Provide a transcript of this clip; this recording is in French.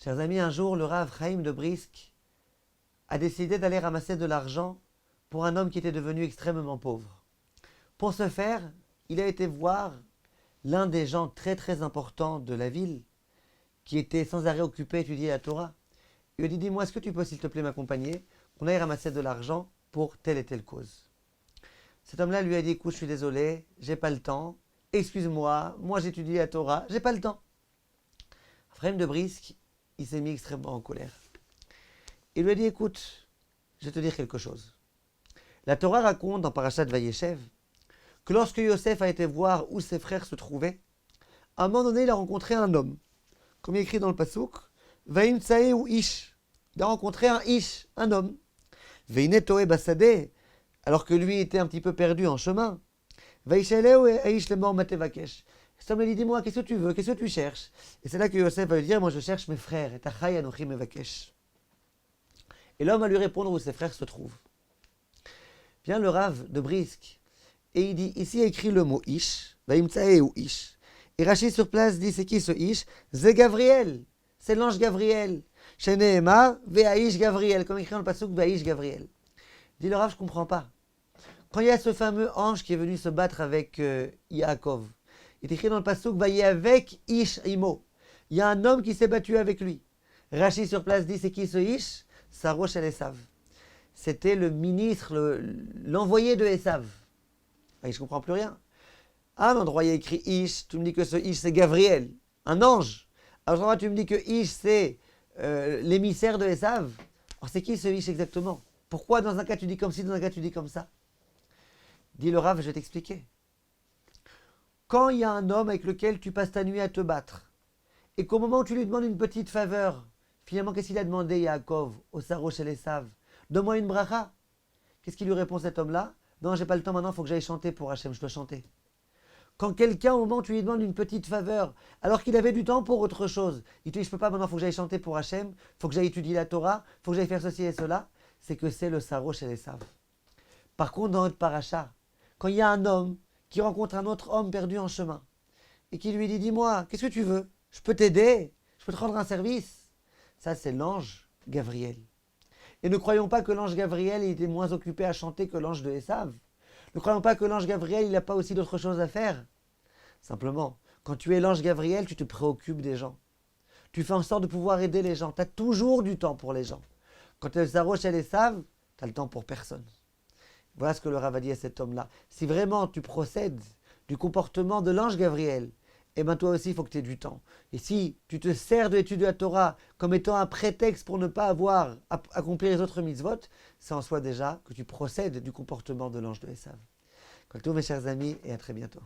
Chers amis, un jour, le Rav Chaim de Brisk a décidé d'aller ramasser de l'argent pour un homme qui était devenu extrêmement pauvre. Pour ce faire, il a été voir l'un des gens très très importants de la ville, qui était sans arrêt occupé à étudier la Torah. Il lui a dit, dis-moi, est-ce que tu peux s'il te plaît m'accompagner? On aille ramasser de l'argent pour telle et telle cause. Cet homme-là lui a dit, écoute, je suis désolé, j'ai pas le temps, excuse-moi, moi j'étudie la Torah, j'ai pas le temps. Chaim de Brisk, il s'est mis extrêmement en colère. Il lui a dit, écoute, je vais te dire quelque chose. La Torah raconte dans Parashat Vayeshev que lorsque Yosef a été voir où ses frères se trouvaient, à un moment donné, il a rencontré un homme. Comme il est écrit dans le Passouk, Vaim Tsae ou Ish. Il a rencontré un Ish, un homme. Veine Toe Basade, alors que lui était un petit peu perdu en chemin. Vaishaleu Aish le mort Matevakesh. Cet homme lui dit, dis-moi, qu'est-ce que tu veux, qu'est-ce que tu cherches? Et c'est là que Yosef va lui dire, moi je cherche mes frères. Et Tachai Anochi Mevakesh. Et l'homme va lui répondre où ses frères se trouvent. Vient le Rav de Brisk, et il dit, ici il y a écrit le mot Ish, Vaim Tsae ou Ish. Et Rashi sur place dit, c'est qui ce Ish? C'est Gabriel, c'est l'ange Gabriel. Chez Nehema, Ve'aish Gabriel, comme écrit dans le Passouk, Ve'aish Gabriel. Dit le Rav, je ne comprends pas. Quand il y a ce fameux ange qui est venu se battre avec Yaakov, il est écrit dans le Passouk, Vaïe avec Ish Imo. Il y a un homme qui s'est battu avec lui. Rashi sur place dit, c'est qui ce Ish? Sarosh el Esav. C'était le ministre, l'envoyé de Esav. Je ne comprends plus rien. À un endroit, il y a écrit Ish, tu me dis que ce Ish, c'est Gabriel, un ange. À un endroit, tu me dis que Ish, c'est l'émissaire de Esav. Alors, c'est qui ce Ish exactement? Pourquoi dans un cas tu dis comme ci, dans un cas tu dis comme ça? Dit le Rav, je vais t'expliquer. Quand il y a un homme avec lequel tu passes ta nuit à te battre, et qu'au moment où tu lui demandes une petite faveur, finalement, qu'est-ce qu'il a demandé Yaakov, au Sarosh el Esav? Donne-moi une bracha. Qu'est-ce qu'il lui répond cet homme-là? Non, j'ai pas le temps maintenant, il faut que j'aille chanter pour Hachem, je dois chanter. Quand quelqu'un, au moment où tu lui demandes une petite faveur, alors qu'il avait du temps pour autre chose, il te dit, je peux pas maintenant, il faut que j'aille chanter pour Hachem, il faut que j'aille étudier la Torah, il faut que j'aille faire ceci et cela, c'est que c'est le Sarosh el Esav. Par contre, dans notre paracha, quand il y a un homme qui rencontre un autre homme perdu en chemin, et qui lui dit, dis-moi, qu'est-ce que tu veux? Je peux t'aider, je peux te rendre un service. Ça, c'est l'ange Gabriel. Et ne croyons pas que l'ange Gabriel était moins occupé à chanter que l'ange de Esav. Ne croyons pas que l'ange Gabriel, il n'a pas aussi d'autres choses à faire. Simplement, quand tu es l'ange Gabriel, tu te préoccupes des gens. Tu fais en sorte de pouvoir aider les gens. Tu as toujours du temps pour les gens. Quand tu es le Sarosh el Esav, tu as le temps pour personne. Voilà ce que le Rav a dit à cet homme-là. Si vraiment tu procèdes du comportement de l'ange Gabriel, eh bien toi aussi, il faut que tu aies du temps. Et si tu te sers de l'étude de la Torah comme étant un prétexte pour ne pas avoir accompli les autres mitzvot, c'est en soi déjà que tu procèdes du comportement de l'ange de Esav. Quant à tous mes chers amis, et à très bientôt.